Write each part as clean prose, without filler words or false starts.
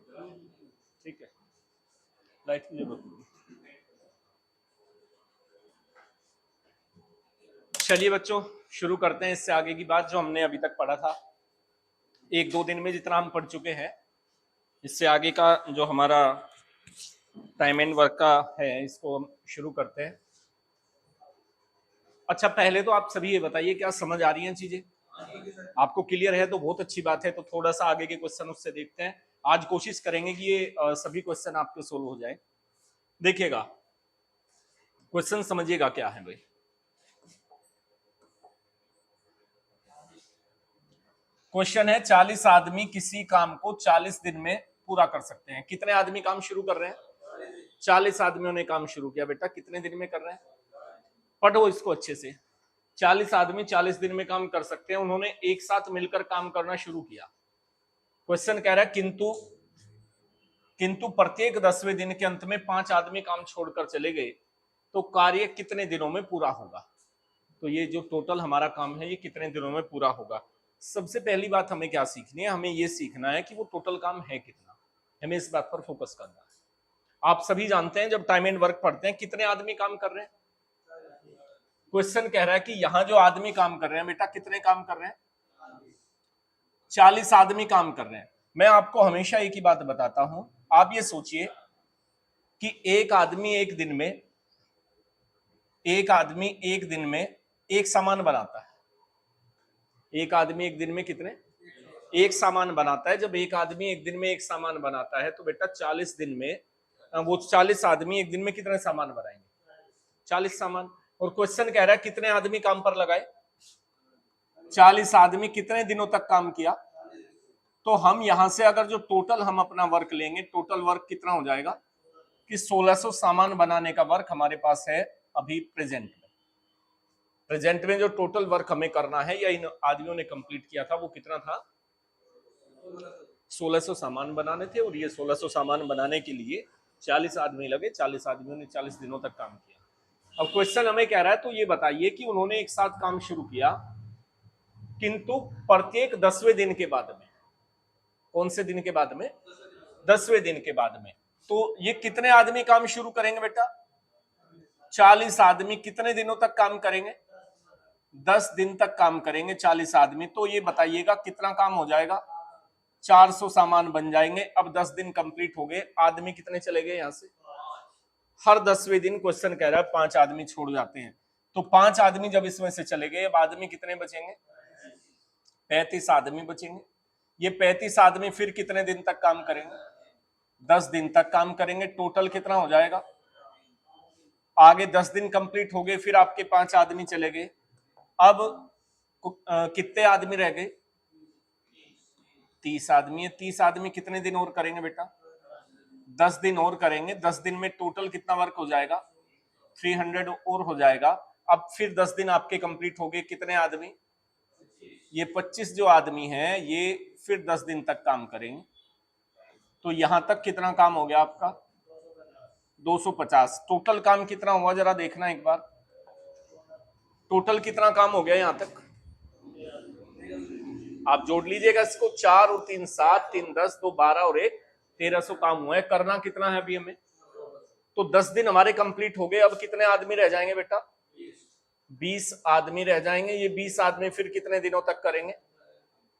ठीक है, लाइट की जरूरत नहीं। चलिए बच्चों, शुरू करते हैं इससे आगे की बात जो हमने अभी तक पढ़ा था। एक दो दिन में जितना हम पढ़ चुके हैं, इससे आगे का जो हमारा टाइम एंड वर्क का है, इसको हम शुरू करते हैं। अच्छा, पहले तो आप सभी ये बताइए, क्या समझ आ रही हैं चीजें? आपको क्लियर है तो बहुत अच्छी बात है। तो थोड़ा सा आगे के क्वेश्चन उससे देखते हैं। आज कोशिश करेंगे कि ये सभी क्वेश्चन आपके सोल्व हो जाए। देखिएगा, क्वेश्चन समझिएगा क्या है भाई। क्वेश्चन है 40 आदमी किसी काम को 40 दिन में पूरा कर सकते हैं। कितने आदमी काम शुरू कर रहे हैं? 40 आदमियों ने काम शुरू किया। बेटा कितने दिन में कर रहे हैं? पढ़ो इसको अच्छे से। 40 आदमी 40 दिन में काम कर सकते हैं। उन्होंने एक साथ मिलकर काम करना शुरू किया। क्वेश्चन कह रहा है किंतु प्रत्येक 10वें दिन के अंत में 5 आदमी काम छोड़कर चले गए, तो कार्य कितने दिनों में पूरा होगा? तो ये जो टोटल हमारा काम है, ये कितने दिनों में पूरा होगा? सबसे पहली बात हमें क्या सीखनी है? हमें ये सीखना है कि वो टोटल काम है कितना। हमें इस बात पर फोकस करना है। आप सभी जानते हैं, जब टाइम एंड वर्क पढ़ते हैं, कितने आदमी काम कर रहे हैं? क्वेश्चन कह रहा है कि यहां जो आदमी काम कर रहे हैं, बेटा कितने काम कर रहे हैं? 40 आदमी काम कर रहे हैं। मैं आपको हमेशा एक ही बात बताता हूं। आप ये सोचिए कि एक आदमी एक दिन में एक सामान बनाता है। एक आदमी एक दिन में कितने? एक सामान बनाता है। जब एक आदमी एक दिन में एक सामान बनाता है, तो बेटा 40 दिन में वो 40 आदमी एक दिन में कितने सामान बनाएंगे? 40 सामान। और क्वेश्चन कह रहा है कितने आदमी काम पर लगाए? 40 आदमी कितने दिनों तक काम किया? तो हम यहां से अगर जो टोटल हम अपना वर्क लेंगे, टोटल वर्क कितना हो जाएगा कि 1600 सामान बनाने का वर्क हमारे पास है अभी प्रेजेंट में जो टोटल वर्क हमें करना है या इन आदमियों ने कंप्लीट किया था, वो कितना था? 1600 सामान बनाने थे। और ये 1600 सामान बनाने के लिए 40 आदमी लगे। 40 आदमियों ने 40 दिनों तक काम किया। अब क्वेश्चन हमें कह रहा है, तो ये बताइए कि उन्होंने एक साथ काम शुरू किया, किंतु प्रत्येक 10वें दिन के बाद में। कौन से दिन के बाद में? 10वें दिन के बाद में। तो ये कितने आदमी काम शुरू करेंगे बेटा? 40 आदमी कितने दिनों तक काम करेंगे? 10 दिन तक काम करेंगे 40 आदमी। तो ये बताइएगा कितना काम हो जाएगा? 400 सामान बन जाएंगे। अब 10 दिन कंप्लीट हो गए, आदमी कितने चले गए यहां से? हर 10वें दिन क्वेश्चन कह रहा है 5 आदमी छोड़ जाते हैं। तो 5 आदमी जब इसमें से चले गए, अब आदमी कितने बचेंगे? 35 आदमी बचेंगे। ये 35 आदमी फिर कितने दिन तक काम करेंगे? 10 दिन तक काम करेंगे। टोटल कितना हो जाएगा? आगे 10 दिन कंप्लीट हो गए, फिर आपके 5 आदमी चले गए। अब कितने आदमी रह गए? 30 आदमी है। 30 आदमी कितने दिन और करेंगे बेटा? 10 दिन और करेंगे। 10 दिन में टोटल कितना वर्क हो जाएगा? 300 और हो जाएगा। अब फिर 10 दिन आपके कंप्लीट हो गए। कितने आदमी? ये 25 जो आदमी हैं, ये फिर 10 दिन तक काम करेंगे। तो यहां तक कितना काम हो गया आपका? 250। टोटल काम कितना हुआ जरा देखना एक बार। टोटल कितना काम हो गया यहां तक? आप जोड़ लीजिएगा इसको। 4 और 3 7, 3 10, 2 12 और 1 1300 काम हुआ है। करना कितना है अभी हमें? तो 10 दिन हमारे कंप्लीट हो गए। अब कितने आदमी रह जाएंगे बेटा? 20 आदमी रह जाएंगे। ये 20 आदमी फिर कितने दिनों तक करेंगे?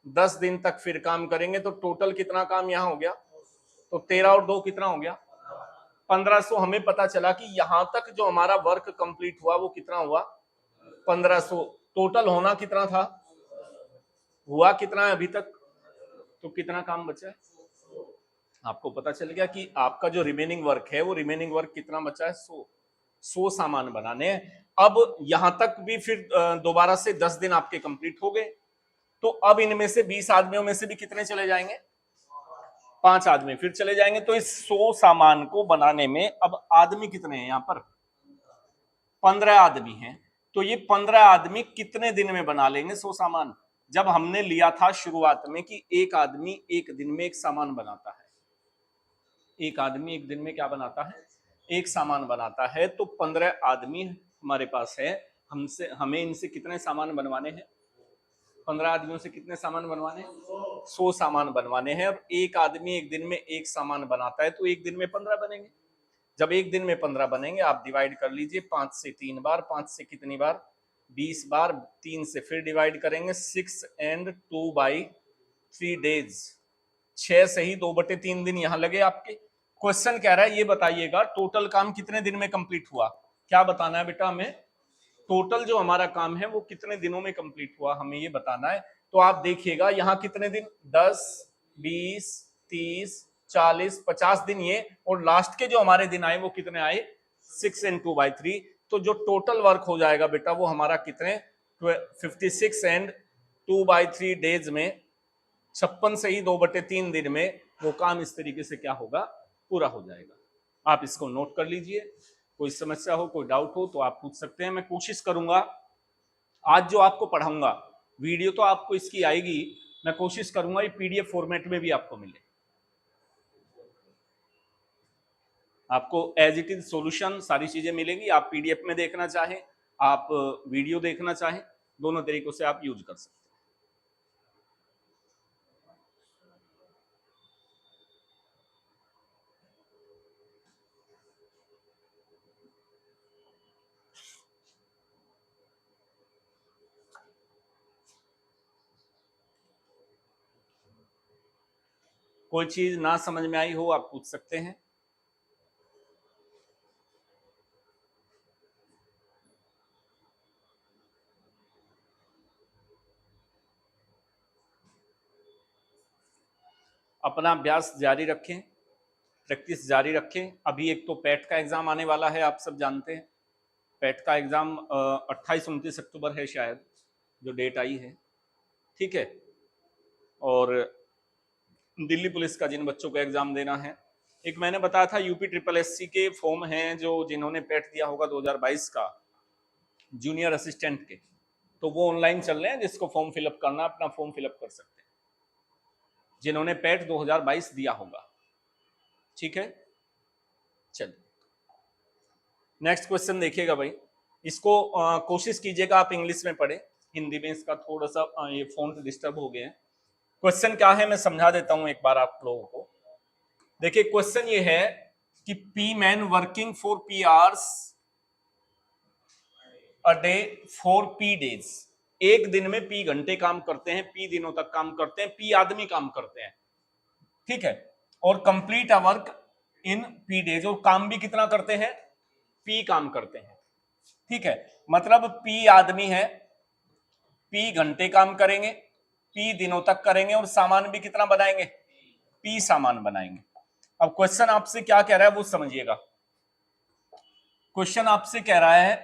10 दिन तक फिर काम करेंगे। तो टोटल कितना काम यहां हो गया? तो 13 और 2 कितना हो गया? 1500। हमें पता चला कि यहां तक जो हमारा वर्क कंप्लीट हुआ वो कितना हुआ? 1500। टोटल होना कितना था? हुआ कितना है अभी तक? तो कितना काम बचा है? आपको पता चल गया कि आपका जो रिमेनिंग वर्क है, वो रिमेनिंग वर्क कितना बचा है? 100 सामान बनाने हैं। अब यहां तक भी फिर दोबारा से 10 दिन आपके कंप्लीट हो गए। तो अब इनमें से 20 आदमियों में से भी कितने चले जाएंगे? 5 आदमी फिर चले जाएंगे। तो इस 100 सामान को बनाने में अब आदमी कितने हैं? यहां पर 15 आदमी हैं। तो ये 15 आदमी कितने दिन में बना लेंगे 100 सामान? जब हमने लिया था शुरुआत में कि एक आदमी एक दिन में एक सामान बनाता है। एक आदमी एक दिन में क्या बनाता है? एक सामान बनाता है। तो 15 आदमी हमारे पास है। हमें इनसे कितने सामान बनवाने हैं? 15 आदमियों से कितने सामान बनवाने? 100 सामान बनवाने हैं। और एक आदमी एक दिन में एक सामान बनाता है, तो एक दिन में 15 बनेंगे। जब एक दिन में 15 बनेंगे, आप डिवाइड कर लीजिए 5 से 3 बार, 5 से कितनी बार? 20 बार, 3 से फिर डिवाइड करेंगे 6 and 2/3 डेज, 6 से ही 2/3 दिन यहां लगे आपके। क्वेश्चन कह रहा है ये बताइएगा टोटल काम कितने दिन में कंप्लीट हुआ। क्या बताना है बेटा हमें? टोटल जो हमारा काम है वो कितने दिनों में कंप्लीट हुआ, हमें ये बताना है। तो आप देखिएगा यहाँ कितने दिन, 10, 20, 30, 40, 50 दिन ये, और लास्ट के जो हमारे दिन आए वो कितने आए? 6 and 2/3। तो जो टोटल वर्क हो जाएगा बेटा वो हमारा कितने? 56 and 2/3 डेज में, 56 से ही 2/3 दिन में वो काम इस तरीके से क्या होगा? पूरा हो जाएगा। आप इसको नोट कर लीजिए। कोई समस्या हो, कोई डाउट हो तो आप पूछ सकते हैं। मैं कोशिश करूंगा आज जो आपको पढ़ाऊंगा, वीडियो तो आपको इसकी आएगी, मैं कोशिश करूंगा ये पीडीएफ फॉर्मेट में भी आपको मिले। आपको एज इट इज सॉल्यूशन सारी चीजें मिलेंगी। आप पीडीएफ में देखना चाहें, आप वीडियो देखना चाहें, दोनों तरीकों से आप यूज कर सकते हैं। कोई चीज ना समझ में आई हो आप पूछ सकते हैं। अपना अभ्यास जारी रखें, प्रैक्टिस जारी रखें। अभी एक तो पैट का एग्जाम आने वाला है, आप सब जानते हैं। पैट का एग्जाम 28-29 अक्टूबर है शायद, जो डेट आई है, ठीक है। और दिल्ली पुलिस का जिन बच्चों को एग्जाम देना है, एक मैंने बताया था यूपी SSS के फॉर्म हैं जो जिन्होंने पैट दिया होगा 2022 का जूनियर असिस्टेंट के, तो वो ऑनलाइन चल रहे हैं। जिसको फॉर्म फिलअप करना अपना फॉर्म फिलअप कर सकते हैं, जिन्होंने पैट 2022 दिया होगा, ठीक है। चलिए नेक्स्ट क्वेश्चन देखिएगा भाई। इसको कोशिश कीजिएगा आप इंग्लिश में पढ़े, हिंदी में इसका थोड़ा सा ये फॉन्ट डिस्टर्ब हो गए हैं। क्वेश्चन क्या है मैं समझा देता हूं एक बार आप लोगों को। देखिए क्वेश्चन ये है कि P man working for P hours a day for P days. एक दिन में P घंटे काम करते हैं, P दिनों तक काम करते हैं, P आदमी काम करते हैं, ठीक है। और complete a work in P days, और काम भी कितना करते हैं? P काम करते हैं, ठीक है। मतलब P आदमी है, P घंटे काम करेंगे, P दिनों तक करेंगे, और सामान भी कितना बनाएंगे? P सामान बनाएंगे। अब क्वेश्चन आपसे क्या कह रहा है वो समझिएगा। क्वेश्चन आपसे कह रहा है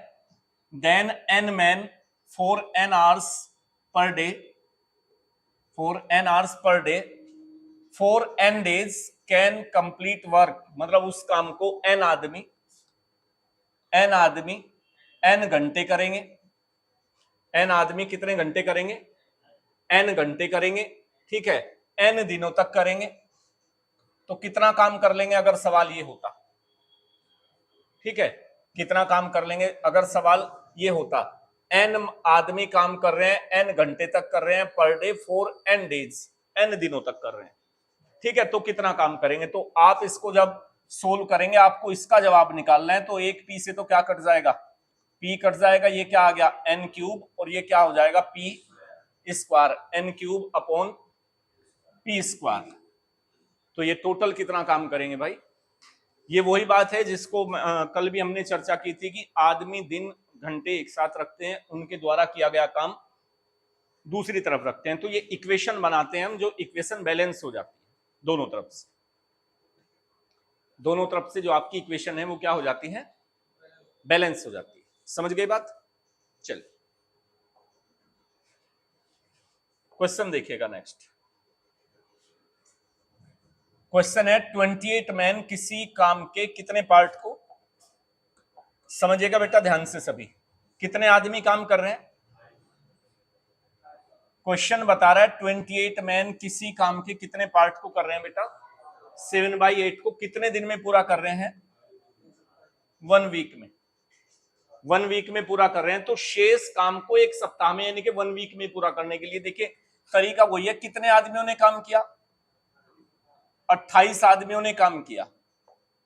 then n man for n hours per day, for n hours per day for n days can complete work. मतलब उस काम को n आदमी n घंटे करेंगे। n आदमी कितने घंटे करेंगे? n घंटे करेंगे, ठीक है। n दिनों तक करेंगे, तो कितना काम कर लेंगे अगर सवाल ये होता, ठीक है। कितना काम कर लेंगे अगर सवाल ये होता? n आदमी काम कर रहे हैं, n घंटे तक कर रहे हैं पर day for n days, n दिनों तक कर रहे हैं, ठीक है। तो कितना काम करेंगे? तो आप इसको जब सोल्व करेंगे आपको इसका जवाब निकालना है, तो एक p से तो क्या कट जाएगा? p कट जाएगा, ये क्या आ गया? n क्यूब, और ये क्या हो जाएगा? p square, n cube upon p square. तो ये टोटल कितना काम करेंगे भाई? ये वही बात है जिसको कल भी हमने चर्चा की थी कि आदमी दिन घंटे एक साथ रखते हैं, उनके द्वारा किया गया काम दूसरी तरफ रखते हैं, तो ये इक्वेशन बनाते हैं हम, जो इक्वेशन बैलेंस हो जाती है दोनों तरफ से। दोनों तरफ से जो आपकी इक्वेशन है वो क्या हो जाती है? बैलेंस हो जाती है। समझ गए बात? चलिए क्वेश्चन देखिएगा नेक्स्ट। क्वेश्चन है 28 मैन किसी काम के कितने पार्ट को, समझिएगा बेटा ध्यान से सभी, कितने आदमी काम कर रहे हैं? क्वेश्चन बता रहा है 28 मैन किसी काम के कितने पार्ट को कर रहे हैं बेटा? 7/8 को कितने दिन में पूरा कर रहे हैं? 1 वीक में। 1 वीक में पूरा कर रहे हैं, तो शेष काम को 1 सप्ताह में यानी कि 1 वीक में पूरा करने के लिए देखिए तरीका वही है। कितने आदमियों ने काम किया? 28 आदमियों ने काम किया।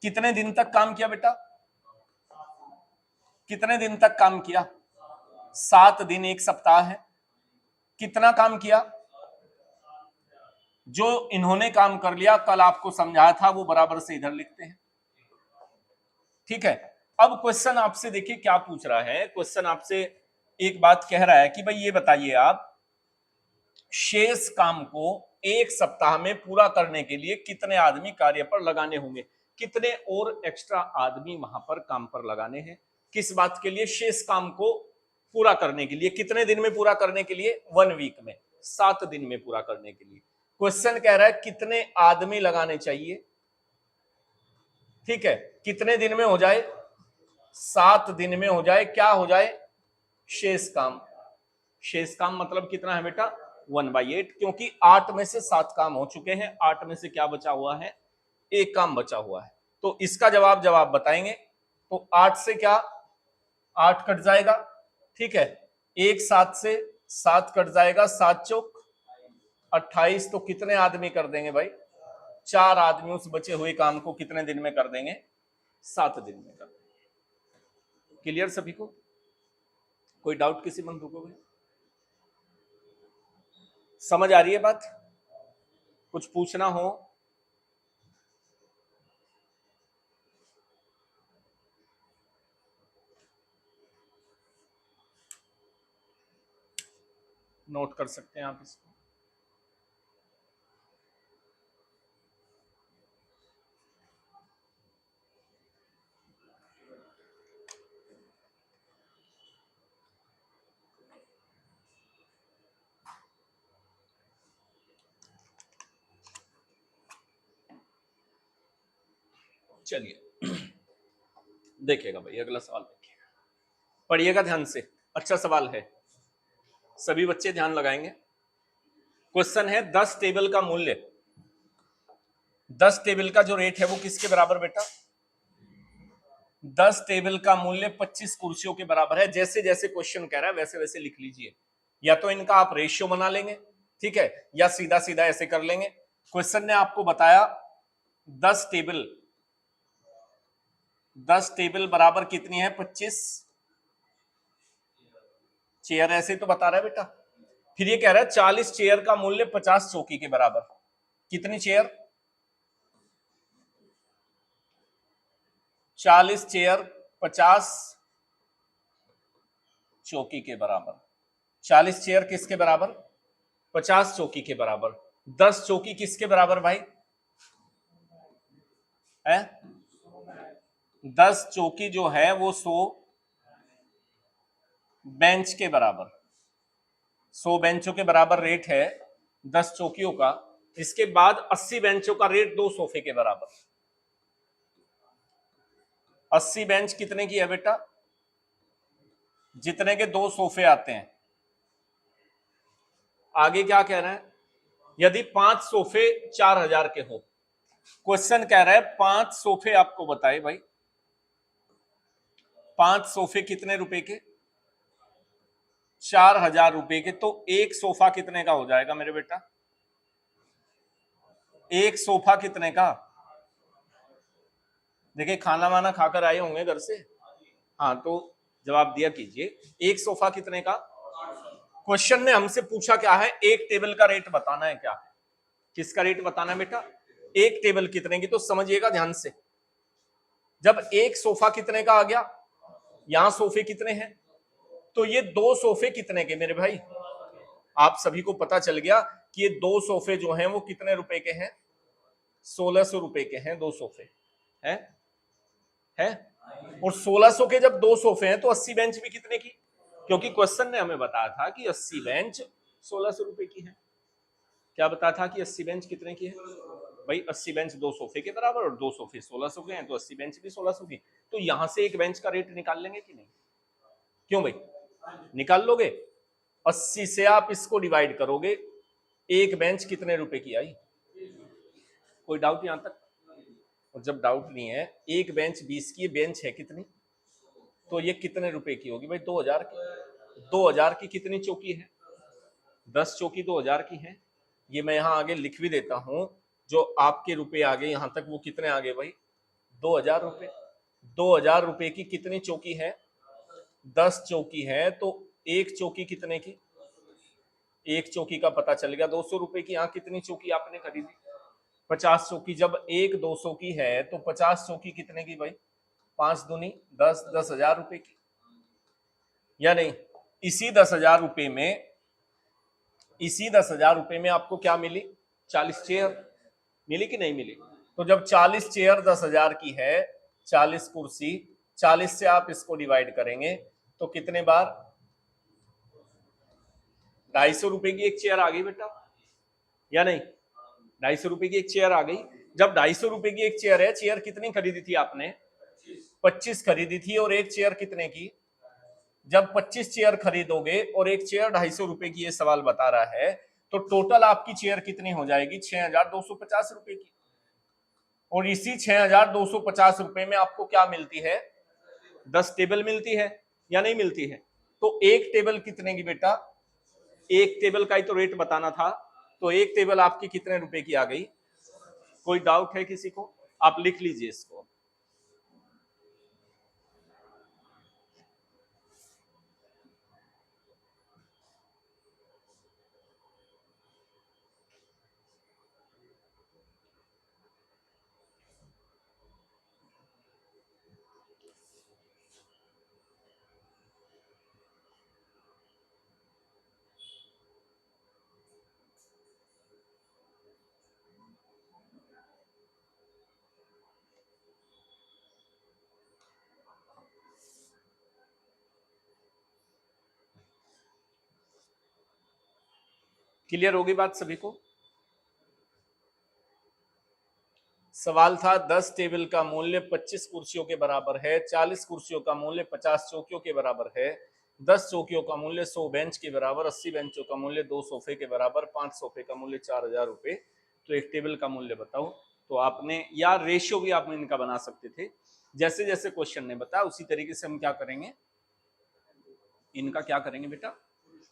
कितने दिन तक काम किया बेटा? कितने दिन तक काम किया? 7 दिन, 1 सप्ताह है। कितना काम किया? जो इन्होंने काम कर लिया कल आपको समझाया था वो बराबर से इधर लिखते हैं। ठीक है, अब क्वेश्चन आपसे देखिए क्या पूछ रहा है। क्वेश्चन आपसे एक बात कह रहा है कि भाई ये बताइए आप शेष काम को 1 सप्ताह में पूरा करने के लिए कितने आदमी कार्य पर लगाने होंगे, कितने और एक्स्ट्रा आदमी वहां पर काम पर लगाने हैं। किस बात के लिए? शेष काम को पूरा करने के लिए। कितने दिन में पूरा करने के लिए? 1 वीक में, 7 दिन में पूरा करने के लिए। क्वेश्चन कह रहा है कितने आदमी लगाने चाहिए। ठीक है, कितने दिन में हो जाए? 7 दिन में हो जाए। क्या हो जाए? शेष काम। शेष काम मतलब कितना है बेटा? 1/8, क्योंकि 8 में से 7 काम हो चुके हैं। 8 में से क्या बचा हुआ है? 1 काम बचा हुआ है। तो इसका जवाब बताएंगे तो 8 से क्या 8 कट जाएगा। ठीक है, 1 7 से 7 कट जाएगा, 7 चौक 28। तो कितने आदमी कर देंगे भाई? 4 आदमी उस बचे हुए काम को कितने दिन में कर देंगे? 7 दिन में कर देंगे। क्लियर सभी को? कोई डाउट किसी बंधु को? समझ आ रही है बात? कुछ पूछना हो? नोट कर सकते हैं आप इसको। चलिए देखिएगा भाई, अगला सवाल देखिएगा, पढ़िएगा ध्यान से। अच्छा सवाल है, सभी बच्चे ध्यान लगाएंगे। क्वेश्चन है 10 टेबल का मूल्य, 10 टेबल का जो रेट है वो किसके बराबर बेटा? 10 टेबल का मूल्य 25 कुर्सियों के बराबर है। जैसे जैसे क्वेश्चन कह रहा है वैसे वैसे लिख लीजिए, या तो इनका आप रेशियो बना लेंगे, ठीक है, या सीधा सीधा ऐसे कर लेंगे। क्वेश्चन ने आपको बताया 10 टेबल बराबर कितनी है? 25 चेयर, ऐसे तो बता रहा है बेटा। फिर ये कह रहा है 40 चेयर का मूल्य 50 चौकी के बराबर। कितनी चेयर? 40 चेयर 50 चौकी के बराबर। 40 चेयर किसके बराबर? 50 चौकी के बराबर। 10 चौकी किसके बराबर भाई है? 10 चौकी जो है वो 100 बेंच के बराबर, 100 बेंचों के बराबर रेट है 10 चौकियों का। इसके बाद 80 बेंचों का रेट 2 सोफे के बराबर। 80 बेंच कितने की है बेटा? जितने के 2 सोफे आते हैं। आगे क्या कह रहे हैं? यदि 5 सोफे 4000 के हो। क्वेश्चन कह रहा है 5 सोफे आपको बताए भाई, 5 सोफे कितने रुपए के? 4000 रुपए के। तो एक सोफा कितने का हो जाएगा मेरे बेटा? एक सोफा कितने का? देखिए खाना वाना खाकर आए होंगे घर से, हाँ, तो जवाब दिया कीजिए। एक सोफा कितने का? क्वेश्चन ने हमसे पूछा क्या है? एक टेबल का रेट बताना है। क्या है? किसका रेट बताना है बेटा? एक टेबल कितने की। तो समझिएगा ध्यान से, जब एक सोफा कितने का आ गया, यहां सोफे कितने हैं, तो ये 2 सोफे कितने के मेरे भाई? आप सभी को पता चल गया कि ये 2 सोफे जो हैं वो कितने रुपए के हैं? 1600 रुपए के हैं 2 सोफे हैं, है? और 1600 के जब 2 सोफे हैं तो 80 बेंच भी कितने की? क्योंकि क्वेश्चन ने हमें बताया था कि 80 बेंच 1600 रुपए की है। क्या बताया था कि 80 बेंच कितने की है भाई? 80 बेंच 2 सोफे के बराबर, और 2 सोफे 1600 के हैं, तो 80 बेंच भी 1600 की। तो यहां से एक बेंच का रेट निकाल लेंगे कि नहीं? क्यों भाई, निकाल लोगे? 80 से आप इसको डिवाइड करोगे, एक बेंच कितने रुपए की आई? कोई डाउट यहां तक? और जब डाउट नहीं है, एक बेंच 20 की, बेंच है कितनी? तो ये कितने रुपए की होगी भाई? 2000 की। 2000 की कितनी चौकी है? 10 चौकी 2000 की है। ये मैं यहाँ आगे लिख भी देता हूं। जो आपके रुपए आ गए यहां तक, वो कितने आ गए भाई? 2000 रुपए। 2000 रुपए की कितनी चौकी है? 10 चौकी है। तो एक चौकी कितने की? एक चौकी का पता चल गया 200 रुपए की। यहाँ कितनी चौकी आपने खरीदी? 50 चौकी। जब एक 200 की है तो 50 चौकी कितने की भाई? 5 दूनी 10, 10,000 रुपए की, या नहीं? इसी 10,000 रुपए में, इसी 10,000 रुपए में आपको क्या मिली? 40 चेयर मिली कि नहीं मिली? तो जब 40 चेयर 10,000 की है, 40 कुर्सी, 40 से आप इसको डिवाइड करेंगे तो कितने बार? 250 रुपए की एक चेयर आ गई बेटा, या नहीं? 250 रुपए की एक चेयर आ गई। जब 250 रुपए की एक चेयर है, चेयर कितनी खरीदी थी आपने? 25 खरीदी थी। और एक चेयर कितने की? जब 25 चेयर खरीदोगे और एक चेयर 250 रुपए की, ये सवाल बता रहा है, तो टोटल आपकी चेयर कितनी हो जाएगी? 6,250 रुपए की। और इसी 6,250 रुपए में आपको क्या मिलती है? 10 टेबल मिलती है, या नहीं मिलती है? तो एक टेबल कितने की बेटा? एक टेबल का ही तो रेट बताना था। तो एक टेबल आपकी कितने रुपए की आ गई? कोई डाउट है किसी को? आप लिख लीजिए इसको। क्लियर होगी बात सभी को? सवाल था 10 टेबल का मूल्य 25 कुर्सियों के बराबर है, 40 कुर्सियों का मूल्य 50 चौकियों के बराबर है, 10 चौकियों का मूल्य 100 बेंच के बराबर, 80 बेंचों का मूल्य 2 सोफे के बराबर, 5 सोफे का मूल्य 4,000 रुपए। तो एक टेबल का मूल्य बताओ। तो आपने, या रेशियो भी आप इनका बना सकते थे। जैसे जैसे क्वेश्चन ने बताया उसी तरीके से हम क्या करेंगे, इनका क्या करेंगे बेटा?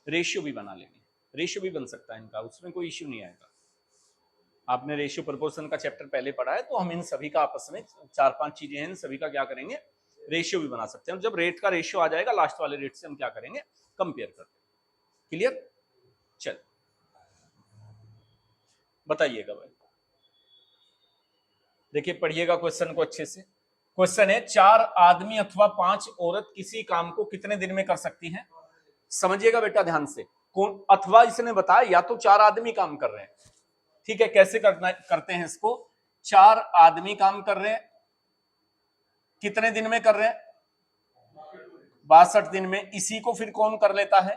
रेशियो भी बना लेंगे। रेशियो भी बन सकता है इनका, उसमें कोई इश्यू नहीं आएगा। आपने रेशियो प्रोपोर्शन का चैप्टर पहले पढ़ा है, तो हम इन सभी का आपस में 4-5 चीजें हैं, इन सभी का क्या करेंगे? रेशियो भी बना सकते हैं। जब रेट का रेशियो आ जाएगा लास्ट वाले रेट से हम क्या करेंगे? कंपेयर करते हैं। क्लियर? चल बताइएगा भाई। देखिए पढ़िएगा क्वेश्चन को अच्छे से। क्वेश्चन है 4 आदमी अथवा 5 औरत किसी काम को कितने दिन में कर सकती हैं? समझिएगा बेटा ध्यान से। कौन अथवा इसने बताया, या तो 4 आदमी काम कर रहे हैं, ठीक है? कैसे करना करते हैं इसको? 4 आदमी काम कर रहे हैं, कितने दिन में कर रहे हैं? 62 दिन में। इसी को फिर कौन कर लेता है?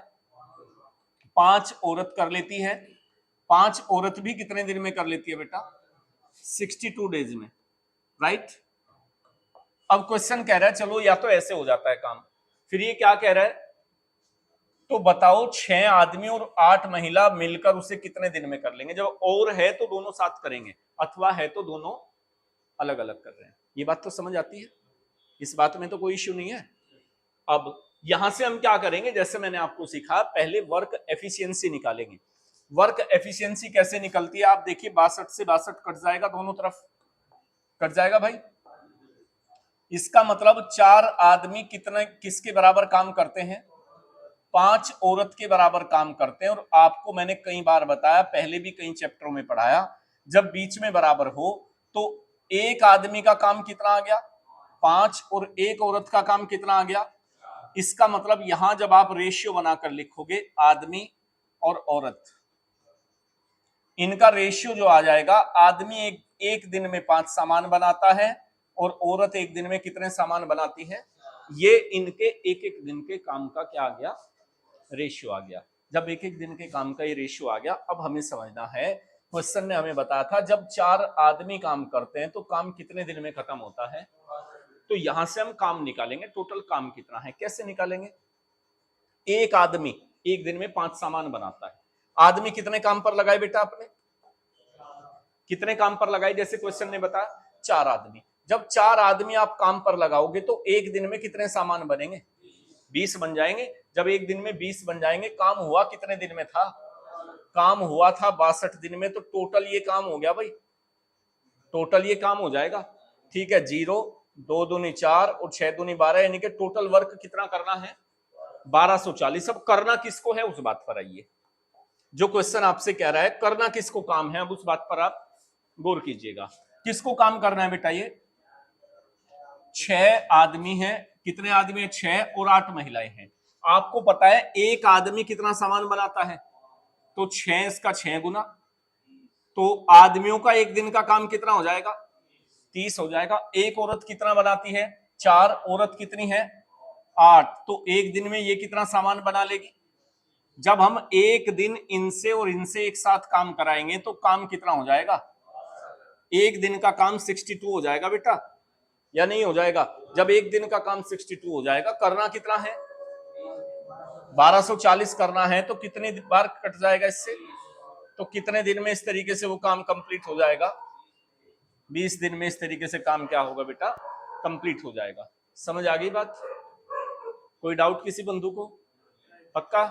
5 औरत कर लेती है। 5 औरत भी कितने दिन में कर लेती है बेटा? 62 डेज में, राइट? अब क्वेश्चन कह रहा है चलो या तो ऐसे हो जाता है काम, फिर ये क्या कह रहा है? तो बताओ 6 आदमी और 8 महिला मिलकर उसे कितने दिन में कर लेंगे? जब और है तो दोनों साथ करेंगे, अथवा है तो दोनों अलग अलग कर रहे हैं। ये बात तो समझ आती है, इस बात में तो कोई इश्यू नहीं है। अब यहां से हम क्या करेंगे, जैसे मैंने आपको सिखा, पहले वर्क एफिशिएंसी निकालेंगे। वर्क एफिशिएंसी कैसे निकलती है? आप देखिए 62 से 62 कट जाएगा, दोनों तरफ कट जाएगा भाई। इसका मतलब 4 आदमी कितने किसके बराबर काम करते हैं? 5 औरत के बराबर काम करते हैं। और आपको मैंने कई बार बताया, पहले भी कई चैप्टरों में पढ़ाया, जब बीच में बराबर हो तो एक आदमी का काम कितना आ गया? 5, और एक औरत का काम कितना आ गया? इसका मतलब यहां जब आप रेशियो बनाकर लिखोगे, आदमी और औरत, इनका रेशियो जो आ जाएगा, आदमी एक दिन में 5 सामान बनाता है और औरत एक दिन में कितने सामान बनाती है? ये इनके एक एक दिन के काम का क्या आ गया? रेशियो आ गया। जब एक एक दिन के काम का ये रेशियो आ गया, अब हमें समझना है, क्वेश्चन ने हमें बताया था जब 4 आदमी काम करते हैं तो काम कितने दिन में खत्म होता है? तो यहां से हम काम निकालेंगे, टोटल काम कितना है। कैसे निकालेंगे? एक आदमी एक दिन में 5 सामान बनाता है। आदमी कितने काम पर लगाए बेटा? आपने कितने काम पर लगाए? जैसे क्वेश्चन ने बताया 4 आदमी। जब 4 आदमी आप काम पर लगाओगे तो एक दिन में कितने सामान बनेंगे? 20 बन जाएंगे। जब एक दिन में 20 बन जाएंगे, काम हुआ कितने दिन में था? काम हुआ था 62 दिन में। तो टोटल ये काम हो गया भाई, टोटल ये काम हो जाएगा। ठीक है, 0 2 दूनी 4 और 6 दूनी 12, यानी कि टोटल वर्क कितना करना है? 1240। अब करना किसको है उस बात पर आइए। जो क्वेश्चन आपसे कह रहा है करना किसको काम है, अब उस बात पर आप गौर कीजिएगा। किसको काम करना है बेटा? ये 6 आदमी हैं। कितने आदमी है? 6 और 8 महिलाएं हैं। आपको पता है एक आदमी कितना सामान बनाता है? तो 6 इसका 6 गुना, तो आदमियों का एक दिन का काम कितना हो जाएगा? 30 हो जाएगा। एक औरत कितना बनाती है? 4। औरत कितनी है? 8। तो एक दिन में ये कितना सामान बना लेगी? जब हम एक दिन इनसे और इनसे एक साथ काम कराएंगे तो काम कितना हो जाएगा? एक दिन का काम 62 हो जाएगा बेटा, या नहीं हो जाएगा? जब एक दिन का काम 62 हो जाएगा, करना कितना है? 1240 करना है। तो कितने बार कट जाएगा इससे? तो कितने दिन में इस तरीके से वो काम कंप्लीट हो जाएगा? 20 दिन में इस तरीके से काम क्या होगा बेटा? कंप्लीट हो जाएगा। समझ आ गई बात? कोई डाउट किसी बंधु को? पक्का?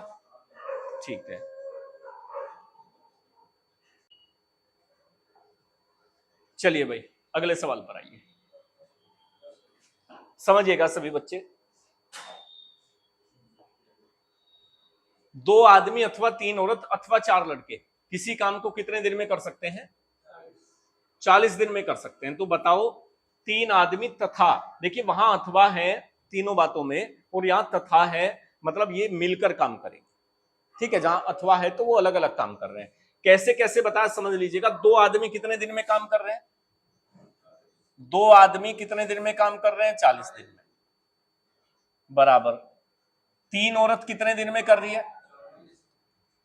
ठीक है, चलिए भाई अगले सवाल पर आइए। समझिएगा सभी बच्चे। 2 आदमी अथवा 3 औरत अथवा 4 लड़के किसी काम को कितने दिन में कर सकते हैं? 40 दिन में कर सकते हैं। तो बताओ 3 आदमी तथा, देखिए वहां अथवा है तीनों बातों में और यहां तथा है, मतलब ये मिलकर काम करेंगे। ठीक है, जहां अथवा है तो वो अलग अलग काम कर रहे हैं। कैसे कैसे बताया समझ लीजिएगा। 2 आदमी कितने दिन में काम कर रहे हैं? 2 आदमी कितने दिन में काम कर रहे हैं? 40 दिन में, बराबर। 3 औरत कितने दिन में कर रही है?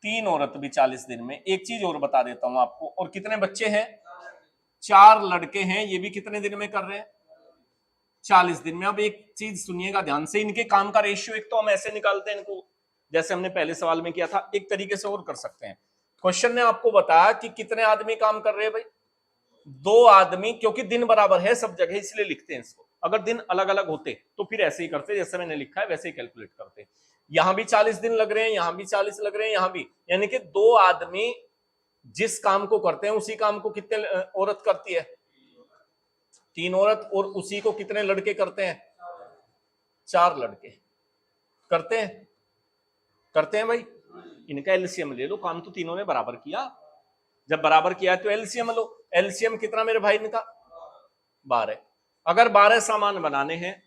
3 औरत भी 40 दिन में। एक चीज और बता देता हूं आपको, और कितने बच्चे हैं? 4 लड़के हैं, ये भी कितने दिन में कर रहे हैं? 40 दिन में। अब एक चीज सुनिएगा ध्यान से, इनके काम का रेशियो एक तो हम ऐसे निकालते हैं इनको, जैसे हमने पहले सवाल में किया था। एक तरीके से और कर सकते हैं। क्वेश्चन ने आपको बताया कि कितने आदमी काम कर रहे हैं भाई? 2 आदमी, क्योंकि दिन बराबर है सब जगह इसलिए लिखते हैं इसको। अगर दिन अलग अलग होते तो फिर ऐसे ही करते, जैसे मैंने लिखा है वैसे ही कैलकुलेट करते। यहां भी 40 दिन लग रहे हैं, यहां भी 40 लग रहे हैं, यहां भी, यानी कि 2 आदमी जिस काम को करते हैं उसी काम को कितने औरत करती है? 3 औरत। और उसी को कितने लड़के करते हैं? 4 लड़के करते हैं। करते हैं भाई। इनका एलसीएम ले लो, काम तो तीनों ने बराबर किया। जब बराबर किया तो एलसीएम लो। एलसीएम कितना मेरे भाई इनका? 12। अगर 12 सामान बनाने हैं,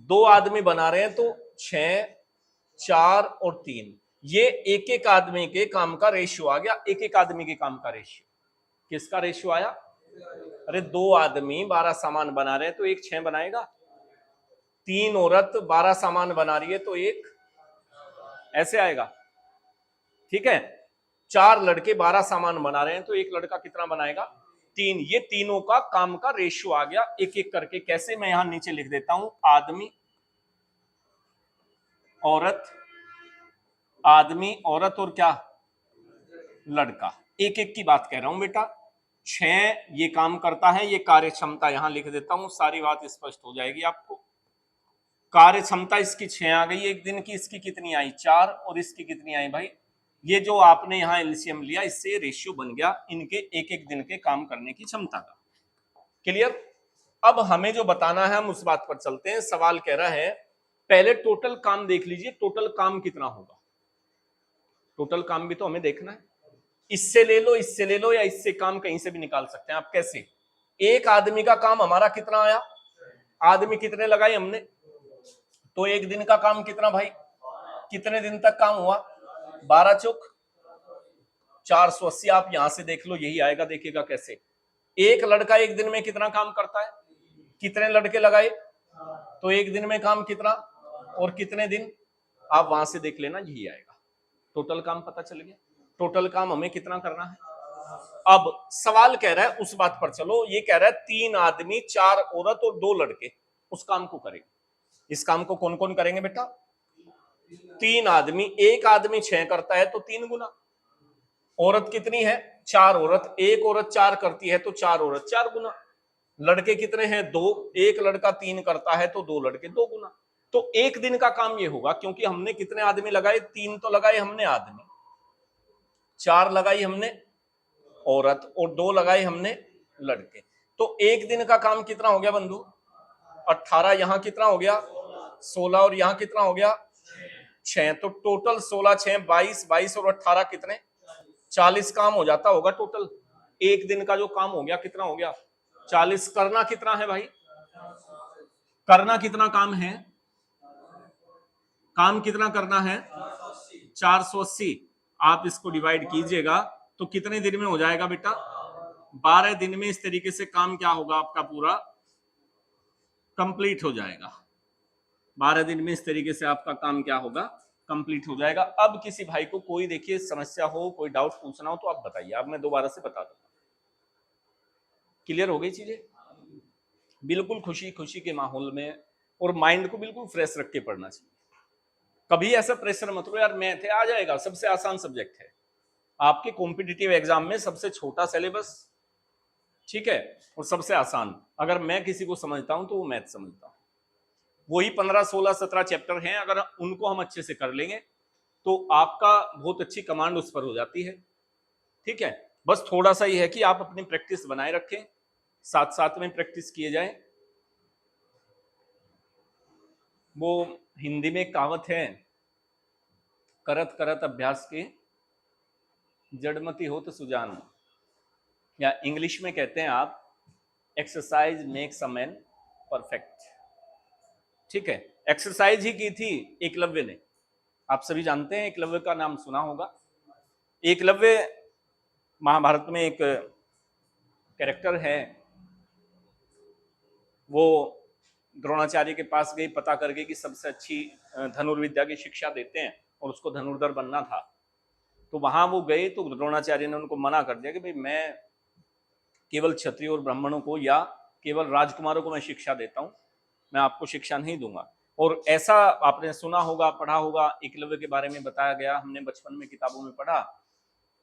2 आदमी बना रहे हैं, तो 6 4 और 3, ये एक एक आदमी के काम का रेशियो आ गया। एक एक आदमी के काम का रेशियो, किसका रेशियो आया? अरे 2 आदमी 12 सामान बना रहे हैं तो एक 6 बनाएगा। 3 औरत 12 सामान बना रही है तो एक ऐसे आएगा। ठीक है, 4 लड़के 12 सामान बना रहे हैं तो एक लड़का कितना बनाएगा? 3। ये तीनों का काम का रेशियो आ गया एक एक करके। कैसे? मैं यहां नीचे लिख देता हूं, आदमी औरत, आदमी औरत और क्या? लड़का। एक एक की बात कह रहा हूं बेटा। 6 ये काम करता है, ये कार्य क्षमता यहां लिख देता हूं, सारी बात स्पष्ट हो जाएगी आपको। कार्य क्षमता इसकी 6 आ गई एक दिन की। इसकी कितनी आई? 4। और इसकी कितनी आई भाई? ये जो आपने यहां एलसीएम लिया, इससे रेशियो बन गया इनके एक एक दिन के काम करने की क्षमता का। क्लियर? अब हमें जो बताना है हम उस बात पर चलते हैं। सवाल कह रहा है पहले टोटल काम देख लीजिए, टोटल काम कितना होगा? टोटल काम भी तो हमें देखना है। इससे ले लो, इससे ले लो, या इससे काम कहीं से भी निकाल सकते हैं आप। कैसे? एक आदमी का काम हमारा कितना आया? आदमी कितने लगाए हमने? तो एक दिन का काम कितना भाई? कितने दिन तक काम हुआ? 12 चौक 480। आप यहां से देख लो, यही आएगा। देखिएगा कैसे। एक लड़का एक दिन में कितना काम करता है? कितने लड़के लगाए? तो एक दिन में काम कितना और कितने दिन? आप वहां से देख लेना, यही आएगा। टोटल काम पता चल गया। टोटल काम हमें कितना करना है? अब सवाल कह रहा है उस बात पर चलो। ये कह रहा है 3 आदमी 4 औरत और 2 लड़के उस काम को करेंगे। इस काम को कौन कौन करेंगे बेटा? 3 आदमी। एक आदमी 6 करता है तो 3 गुना। औरत कितनी है? 4 औरत। एक औरत 4 करती है तो 4 औरत 4 गुना। लड़के कितने हैं? 2। एक लड़का 3 करता है तो 2 लड़के 2 गुना। तो एक दिन का काम ये होगा, क्योंकि हमने कितने आदमी लगाए? 3 तो लगाए हमने आदमी, 4 लगाई हमने औरत और 2 लगाए हमने लड़के। तो एक दिन का काम कितना हो गया बंधु? 18। यहां कितना हो गया? 16। और यहां कितना हो गया? 6। तो टोटल 16 6 22, 22 और 18 कितने? 40 काम हो जाता होगा टोटल। एक दिन का जो काम हो गया कितना हो गया? 40। करना कितना है भाई? करना कितना काम है? काम कितना करना है? 480। आप इसको डिवाइड कीजिएगा तो कितने दिन में हो जाएगा बेटा? 12 दिन में इस तरीके से काम क्या होगा आपका? पूरा कंप्लीट हो जाएगा। 12 दिन में इस तरीके से आपका काम क्या होगा? कंप्लीट हो जाएगा। अब किसी भाई को कोई देखिए समस्या हो, कोई डाउट पूछना हो तो आप बताइए, अब मैं दोबारा से बता दूंगा। क्लियर हो गई चीजें? बिल्कुल खुशी खुशी के माहौल में और माइंड को बिल्कुल फ्रेश रख के पढ़ना चाहिए। कभी ऐसा प्रेशर मत लो यार मैथ है आ जाएगा, सबसे आसान सब्जेक्ट है आपके कॉम्पिटिटिव एग्जाम में, सबसे छोटा सिलेबस, ठीक है, और सबसे आसान। अगर मैं किसी को समझता हूं तो वो मैथ समझता हूं। वही 15 16 17 चैप्टर हैं, अगर उनको हम अच्छे से कर लेंगे तो आपका बहुत अच्छी कमांड उस पर हो जाती है। ठीक है, बस थोड़ा सा ये है कि आप अपनी प्रैक्टिस बनाए रखें, साथ साथ में प्रैक्टिस किए जाए। वो हिंदी में कहावत है, करत करत अभ्यास के जड़मती हो तो सुजान, या इंग्लिश में कहते हैं आप, exercise makes a man perfect. ठीक है, एक्सरसाइज ही की थी एकलव्य ने। आप सभी जानते हैं एकलव्य का नाम सुना होगा। एकलव्य महाभारत में एक कैरेक्टर है। वो द्रोणाचार्य के पास गई पता करके कि सबसे अच्छी धनुर्विद्या की शिक्षा देते हैं और उसको धनुर्धर बनना था। तो वहां वो गए तो द्रोणाचार्य ने उनको मना कर दिया कि भाई मैं केवल क्षत्रिय और ब्राह्मणों को या केवल राजकुमारों को मैं शिक्षा देता हूं, मैं आपको शिक्षा नहीं दूंगा। और ऐसा आपने सुना होगा, पढ़ा होगा, एकलव्य के बारे में बताया गया, हमने बचपन में किताबों में पढ़ा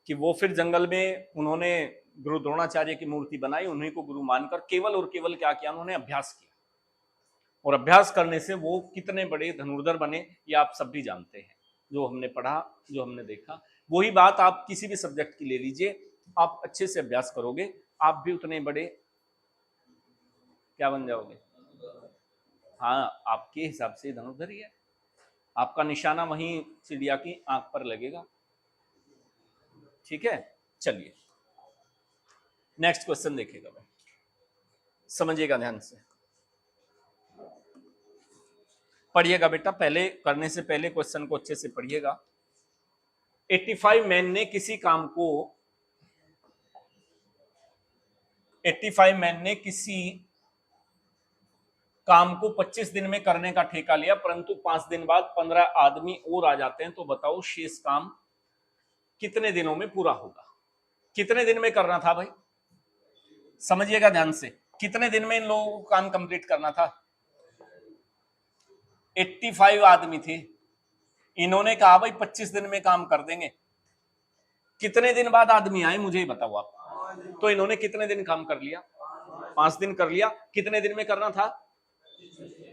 कि वो फिर जंगल में उन्होंने गुरु द्रोणाचार्य की मूर्ति बनाई, उन्हीं को गुरु मानकर केवल और केवल क्या किया? उन्होंने अभ्यास किया। और अभ्यास करने से वो कितने बड़े धनुर्धर बने ये आप सब भी जानते हैं, जो हमने पढ़ा, जो हमने देखा। वही बात आप किसी भी सब्जेक्ट की ले लीजिए, आप अच्छे से अभ्यास करोगे, आप भी उतने बड़े क्या बन जाओगे? हाँ, आपके हिसाब से धनुर्धर ही है, आपका निशाना वहीं चिड़िया की आंख पर लगेगा। ठीक है, चलिए नेक्स्ट क्वेश्चन देखिएगा, भाई समझिएगा ध्यान से, पढ़िएगा बेटा, पहले करने से पहले क्वेश्चन को अच्छे से पढ़िएगा। 85 मैन ने किसी काम को 85 मैन ने किसी काम को 25 दिन में करने का ठेका लिया, परंतु 5 दिन बाद 15 आदमी और आ जाते हैं, तो बताओ शेष काम कितने दिनों में पूरा होगा? कितने दिन में करना था भाई? समझिएगा ध्यान से, कितने दिन में इन लोगों को काम कंप्लीट करना था? 85 आदमी थे, इन्होंने कहा भाई 25 दिन में काम कर देंगे। कितने दिन बाद आदमी आए मुझे ही बताओ आप। तो इन्होंने कितने दिन काम कर लिया? 5 दिन कर लिया। कितने दिन में करना था?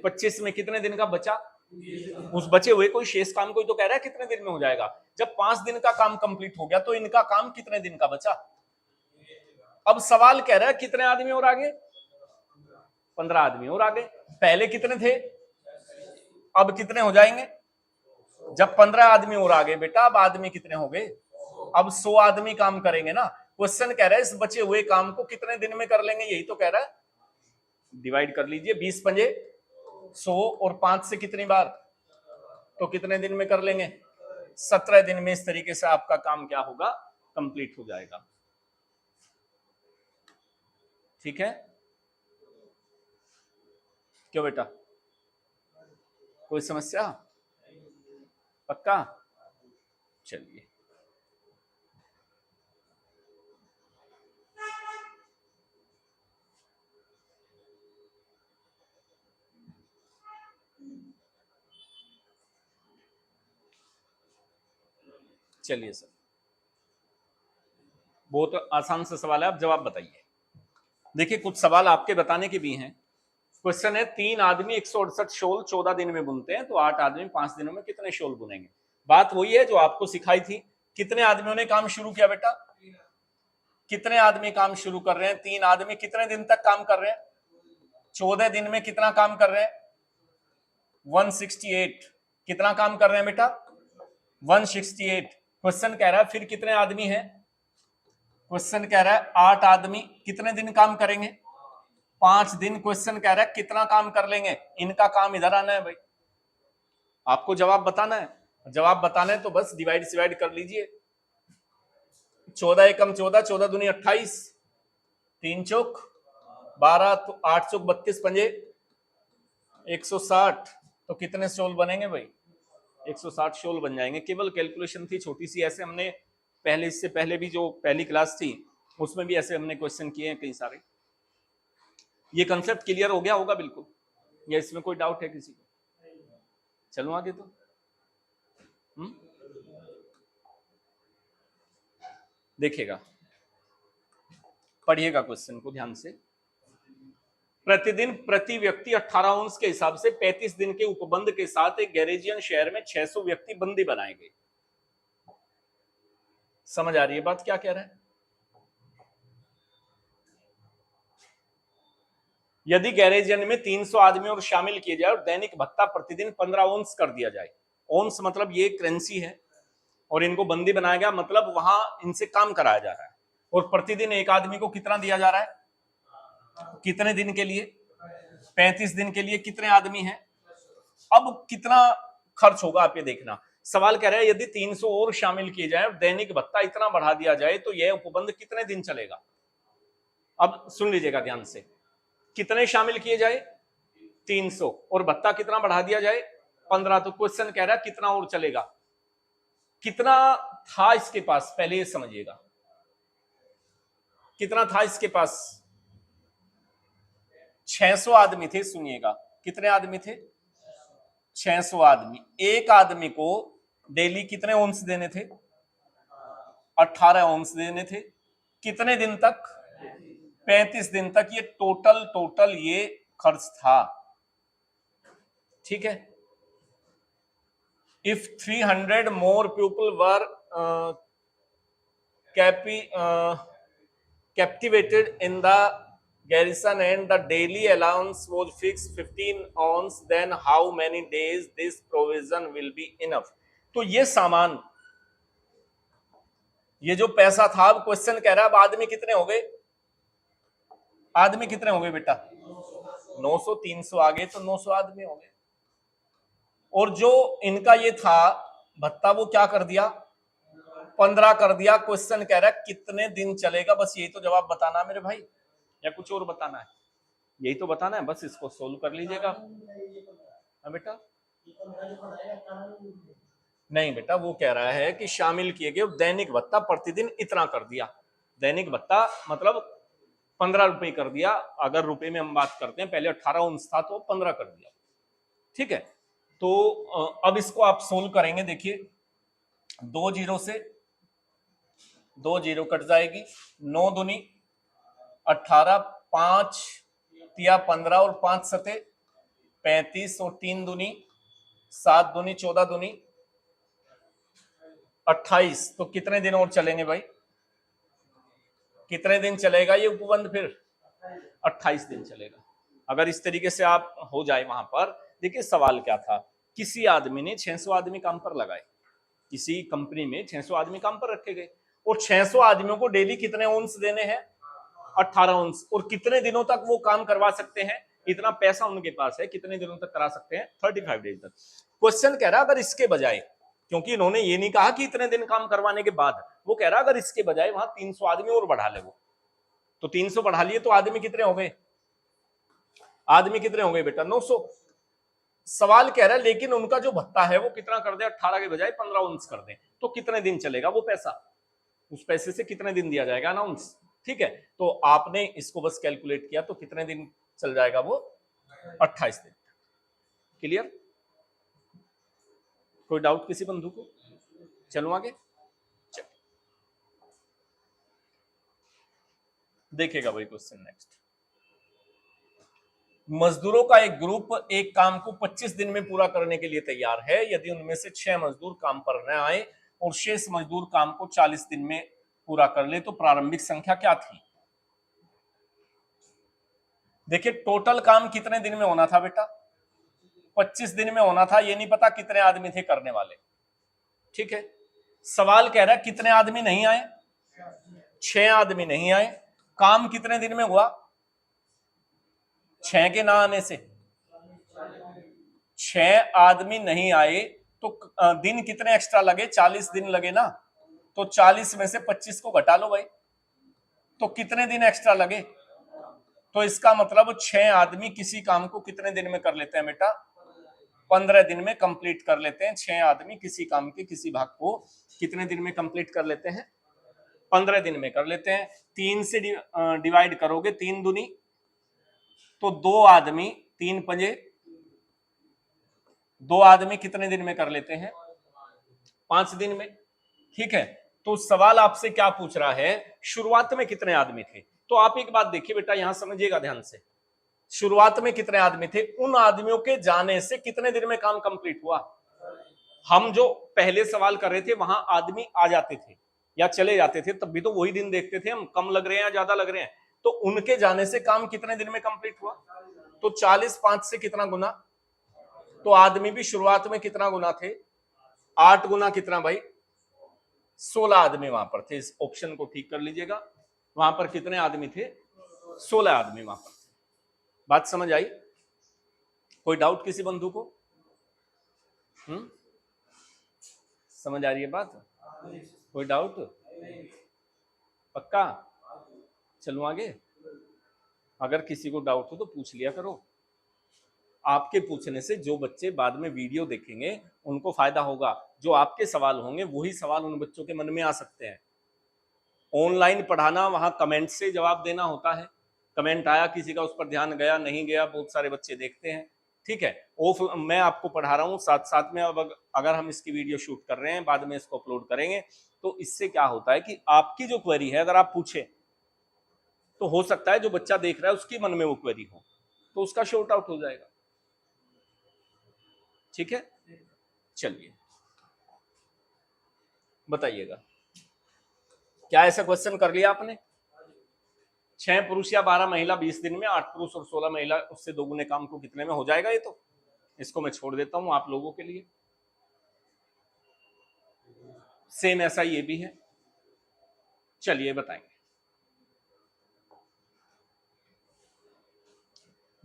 25 में। कितने दिन का बचा? उस बचे हुए कोई शेष काम कोई तो कह रहा है कितने दिन में हो जाएगा। जब 5 दिन का काम कंप्लीट हो गया तो इनका काम कितने दिन का बचा? अब सवाल कह रहा है कितने आदमी और आगे? 15 आदमी और आगे। पहले कितने थे, अब कितने हो जाएंगे? जब 15 आदमी और आगे बेटा, अब आदमी कितने हो गए? अब 100 आदमी काम करेंगे ना। क्वेश्चन कह रहा है इस बचे हुए काम को कितने दिन में कर लेंगे, यही तो कह रहा है। डिवाइड कर लीजिए, 20 पंजे 100 और 5 से कितनी बार, तो कितने दिन में कर लेंगे? 17 दिन में इस तरीके से आपका काम क्या होगा? कंप्लीट हो जाएगा। ठीक है, क्यों बेटा, कोई समस्या? पक्का? चलिए चलिए सर, बहुत आसान सा सवाल है, आप जवाब बताइए। देखिए कुछ सवाल आपके बताने के भी हैं। क्वेश्चन है 3 आदमी 168 शोल 14 दिन में बुनते हैं, तो 8 आदमी 5 दिनों में कितने शोल बुनेंगे। बात वही है जो आपको सिखाई थी। कितने आदमियों ने काम शुरू किया बेटा? कितने आदमी काम शुरू कर रहे हैं? 3 आदमी कितने दिन तक काम कर रहे हैं? 14 दिन में कितना काम कर रहे हैं? 168। कितना काम कर रहे हैं बेटा? 168। क्वेश्चन कह रहा है फिर कितने आदमी हैं? क्वेश्चन कह रहा है 8 आदमी कितने दिन काम करेंगे? 5 दिन। क्वेश्चन कह रहा है कितना काम कर लेंगे? इनका काम इधर आना है भाई, आपको जवाब बताना है। जवाब बताना है तो बस डिवाइड डिवाइड कर लीजिए। 14 एकम 14, 14 दूनी 28, 3 चौक 12, तो 8 चौक 32 पंजे 160। तो कितने शोल बनेंगे भाई? 160 शोल बन जाएंगे। केवल कैलकुलेशन थी छोटी सी, ऐसे हमने पहले, इससे पहले भी जो पहली क्लास थी उसमें भी ऐसे हमने क्वेश्चन किए हैं कई सारे। ये कंसेप्ट क्लियर हो गया होगा बिल्कुल, या इसमें कोई डाउट है किसी को? चलो आगे तो देखिएगा, पढ़िएगा क्वेश्चन को ध्यान से। प्रतिदिन प्रति व्यक्ति 18 ओंस के हिसाब से 35 दिन के उपबंध के साथ एक गैरेजियन शहर में 600 व्यक्ति बंदी बनाए गए। समझ आ रही है बात क्या कह रहा है? यदि गैरेजियन में 300 आदमी और शामिल किए जाए और दैनिक भत्ता प्रतिदिन 15 ओंस कर दिया जाए। ओंस मतलब ये करेंसी है, और इनको बंदी बनाया गया मतलब वहां इनसे काम कराया जा रहा है। और प्रतिदिन एक आदमी को कितना दिया जा रहा है? कितने दिन के लिए? 35 दिन के लिए। कितने आदमी हैं? अब कितना खर्च होगा आप ये देखना। सवाल कह रहा है यदि 300 और शामिल किए जाए और दैनिक भत्ता इतना बढ़ा दिया जाए तो यह उपबंध कितने दिन चलेगा। अब सुन लीजिएगा ध्यान से, कितने शामिल किए जाए? 300, और भत्ता कितना बढ़ा दिया जाए? 15। तो क्वेश्चन कह रहा है कितना और चलेगा। कितना था इसके पास पहले ये समझिएगा, कितना था इसके पास? 600 आदमी थे। सुनिएगा, कितने आदमी थे? 600 आदमी। एक आदमी को डेली कितने ओंस देने थे? 18 ओंस देने थे। कितने दिन तक? 35 दिन तक। ये टोटल ये खर्च था। ठीक है। If 300 more people were captivated in the garrison and the daily allowance was fixed 15 ounce, then how many days this provision will be enough? तो ये सामान, ये जो पैसा था, अब क्वेश्चन कह रहा है अब आदमी कितने हो गए? आदमी कितने हो गए बेटा? 900। 300 आ गए तो 900 आदमी हो गए। और जो इनका ये था भत्ता, वो क्या कर दिया? 15 कर दिया। क्वेश्चन कह रहा है कितने दिन चलेगा? बस यही तो जवाब बताना है मेरे भाई, या कुछ और बताना है? यही तो बताना है, बस इसको सोल्व कर लीजिएगा। हाँ बेटा, नहीं बेटा, वो कह रहा है कि शामिल किए गए दैनिक भत्ता प्रतिदिन इतना कर दिया। दैनिक भत्ता मतलब 15 रुपए कर दिया। अगर रुपए में हम बात करते हैं, पहले 18 ओंस था तो 15 कर दिया। ठीक है। तो अब इसको आप सोल्व करेंगे। देखिए 2 जीरो से 2 जीरो कट जाएगी। 9 दूनी 18, 5 तिया 15 और 5 सते 35 और 3 दूनी 7 दूनी 14 दूनी 28। तो कितने दिन और चलेंगे भाई? कितने दिन चलेगा ये उपबंध? फिर 28 दिन चलेगा। अगर इस तरीके से आप हो जाए वहां पर। देखिए सवाल क्या था, किसी आदमी ने 600 आदमी काम पर लगाए, किसी कंपनी में 600 आदमी काम पर रखे गए, और 600 आदमियों को डेली कितने ओंस देने हैं? 18 ओंस। और कितने दिनों तक वो काम करवा सकते हैं? इतना पैसा उनके पास है, कितने दिनों तक करा सकते हैं? 35 डेज तक। क्वेश्चन कह रहा अगर इसके बजाय, क्योंकि इन्होंने ये नहीं कहा कि इतने दिन काम करवाने के बाद, वो कह रहा अगर इसके बजाय वहां 300 आदमी और बढ़ा ले वो, तो 300 बढ़ा लिए तो आदमी कितने हो गए? आदमी कितने हो गए बेटा? 900। सवाल कह रहा है लेकिन उनका जो भत्ता है वो कितना कर दे? 18 के बजाय 15 ओंस कर दे, तो कितने दिन चलेगा वो पैसा? उस पैसे से कितने दिन दिया जाएगा अनाउंस? ठीक है। तो आपने इसको बस कैलकुलेट किया तो कितने दिन चल जाएगा वो? 28 दिन। क्लियर? कोई डाउट किसी बंधु को? चलो आगे। देखिएगा भाई क्वेश्चन नेक्स्ट। मजदूरों का एक ग्रुप एक काम को 25 दिन में पूरा करने के लिए तैयार है। यदि उनमें से 6 मजदूर काम पर न आए और शेष मजदूर काम को 40 दिन में पूरा कर ले तो प्रारंभिक संख्या क्या थी? देखिए टोटल काम कितने दिन में होना था बेटा? 25 दिन में होना था। ये नहीं पता कितने आदमी थे करने वाले। ठीक है, सवाल कह रहा है कितने आदमी नहीं आए? 6 आदमी नहीं आए। काम कितने दिन में हुआ? 6 के ना आने से 6 आदमी नहीं आए तो दिन कितने एक्स्ट्रा लगे? 40 दिन लगे ना। तो 40 में से 25 को घटा लो भाई, तो कितने दिन एक्स्ट्रा लगे? तो इसका मतलब 6 आदमी किसी काम को कितने दिन में कर लेते हैं बेटा? 15 दिन में कंप्लीट कर लेते हैं। 6 आदमी किसी काम के किसी भाग को कितने दिन में कंप्लीट कर लेते हैं? 15 दिन में कर लेते हैं। 3 से डिवाइड करोगे 3 दूनी, तो 2 आदमी 3 पंजे 2 आदमी कितने दिन में कर लेते हैं? 5 दिन में। ठीक है, तो सवाल आपसे क्या पूछ रहा है? शुरुआत में कितने आदमी थे? तो आप एक बात देखिए बेटा, यहां समझिएगा ध्यान से। शुरुआत में कितने आदमी थे? उन आदमियों के जाने से कितने दिन में काम कंप्लीट हुआ? हम जो पहले सवाल कर रहे थे वहां आदमी आ जाते थे या चले जाते थे, तब भी तो वही दिन देखते थे हम, कम लग रहे हैं या ज्यादा लग रहे हैं। तो उनके जाने से काम कितने दिन में कंप्लीट हुआ? तो 40 5 से कितना गुना? तो आदमी भी शुरुआत में कितना गुना थे? 8 गुना कितना भाई? 16 आदमी वहां पर थे। इस ऑप्शन को ठीक कर लीजिएगा। वहां पर कितने आदमी थे? 16 आदमी वहां पर। बात समझ आई? कोई डाउट किसी बंधु को? समझ आ रही है बात? कोई डाउट? पक्का? चलूं आगे? अगर किसी को डाउट हो तो पूछ लिया करो। आपके पूछने से जो बच्चे बाद में वीडियो देखेंगे उनको फायदा होगा। जो आपके सवाल होंगे वही सवाल उन बच्चों के मन में आ सकते हैं। ऑनलाइन पढ़ाना, वहां कमेंट से जवाब देना होता है। कमेंट आया किसी का, उस पर ध्यान गया नहीं गया, बहुत सारे बच्चे देखते हैं। ठीक है, वो मैं आपको पढ़ा रहा हूँ साथ साथ में। अब अगर हम इसकी वीडियो शूट कर रहे हैं, बाद में इसको अपलोड करेंगे, तो इससे क्या होता है कि आपकी जो क्वेरी है अगर आप पूछे तो हो सकता है जो बच्चा देख रहा है उसके मन में वो क्वेरी हो, तो उसका शॉर्ट आउट हो जाएगा। ठीक है, चलिए बताइएगा, क्या ऐसा क्वेश्चन कर लिया आपने? 6 पुरुष या 12 महिला 20 दिन में, 8 पुरुष और 16 महिला उससे दोगुने काम को कितने में हो जाएगा? ये तो इसको मैं छोड़ देता हूं आप लोगों के लिए। सेम ऐसा ये भी है। चलिए बताएंगे।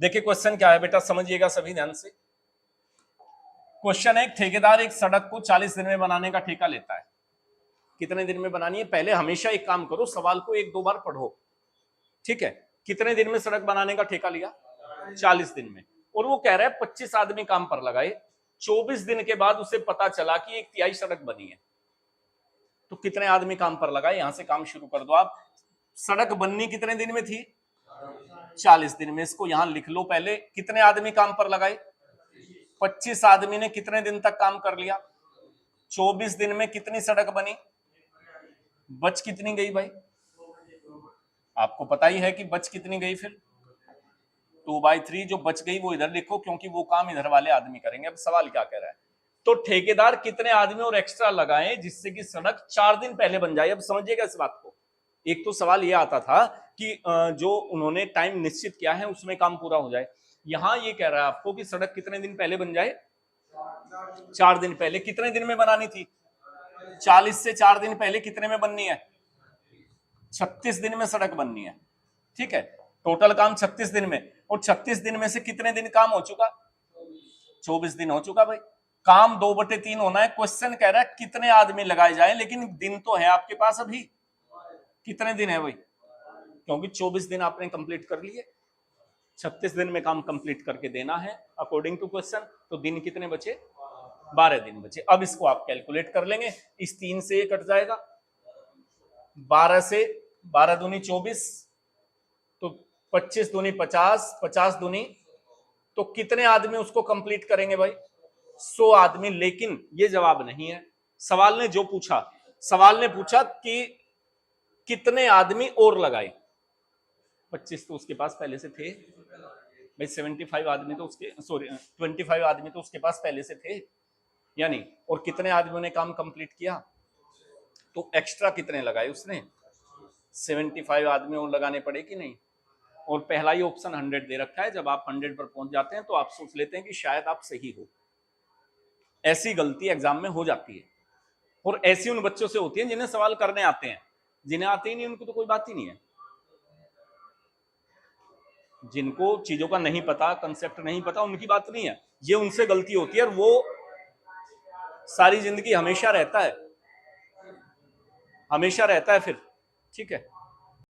देखिए क्वेश्चन क्या है बेटा, समझिएगा सभी ध्यान से। क्वेश्चन है, ठेकेदार एक सड़क को 40 दिन में बनाने का ठेका लेता है। कितने दिन में बनानी है? पहले हमेशा एक काम करो, सवाल को 1-2 बार पढ़ो। ठीक है, कितने दिन में सड़क बनाने का ठेका लिया? 40 दिन में। और वो कह रहा है 25 आदमी काम पर लगाए। 24 दिन के बाद उसे पता चला कि 1/3 सड़क बनी है। तो कितने आदमी काम पर लगाए? यहां से काम शुरू कर दो आप। सड़क बननी कितने दिन में थी? 40 दिन में। इसको यहां लिख लो पहले। कितने आदमी काम पर लगाए? 25 आदमी ने कितने दिन तक काम कर लिया? 24 दिन में कितनी सड़क बनी? बच कितनी गई भाई? आपको पता ही है कि बच कितनी गई। फिर 2/3 जो बच गई वो इधर लिखो, क्योंकि वो काम इधर वाले आदमी करेंगे। अब सवाल क्या कह रहा है? तो ठेकेदार कितने आदमी और एक्स्ट्रा लगाएं जिससे कि सड़क 4 दिन पहले बन जाए। अब समझिएगा इस बात को। एक तो सवाल ये आता था कि जो उन्होंने टाइम निश्चित किया है उसमें काम पूरा हो जाए। यहां ये कह रहा है आपको कि सड़क कितने दिन पहले बन जाए? 4 दिन पहले। कितने दिन में बनानी थी? 40 से 4 दिन पहले कितने में बननी है? 36 दिन में सड़क बननी है। ठीक है, टोटल काम 36 दिन में। और 36 दिन में से कितने दिन काम हो चुका? 24 दिन हो चुका भाई। काम 2/3 होना है। क्वेश्चन कह रहा है कितने आदमी लगाए जाए, लेकिन दिन तो है आपके पास अभी। कितने दिन है भाई? क्योंकि 24 दिन आपने कंप्लीट कर लिए, 36 दिन में काम कंप्लीट करके देना है अकॉर्डिंग टू क्वेश्चन। तो दिन कितने बचे? 12 दिन बचे। अब इसको आप कैलकुलेट कर लेंगे। इस 3 से ये कट जाएगा, 12 से 12 दूनी 24, तो 25 दूनी 50, 50 दूनी, तो कितने आदमी उसको कंप्लीट करेंगे भाई? 100 आदमी। लेकिन ये जवाब नहीं है। सवाल ने जो पूछा, सवाल ने पूछा कि कितने आदमी और लगाए। 25 तो उसके पास पहले से थे भाई, 75 आदमी तो उसके, सॉरी 25 आदमी तो उसके पास पहले से थे यानी, और कितने आदमियों ने काम कंप्लीट किया, तो एक्स्ट्रा कितने लगाए उसने, 75 आदमी और लगाने पड़े कि नहीं। और पहला ही ऑप्शन 100 दे रखा है, जब आप 100 पर पहुंच जाते हैं तो आप सोच लेते हैं कि शायद आप सही हो। ऐसी गलती एग्जाम में हो जाती है, और ऐसी उन बच्चों से होती है जिन्हें सवाल करने आते हैं, जिन्हें आते ही नहीं उनको तो कोई बात ही नहीं है। जिनको चीजों का नहीं पता, कंसेप्ट नहीं पता, उनकी बात नहीं है, ये उनसे गलती होती है, और वो सारी जिंदगी हमेशा रहता है, हमेशा रहता है फिर, ठीक है।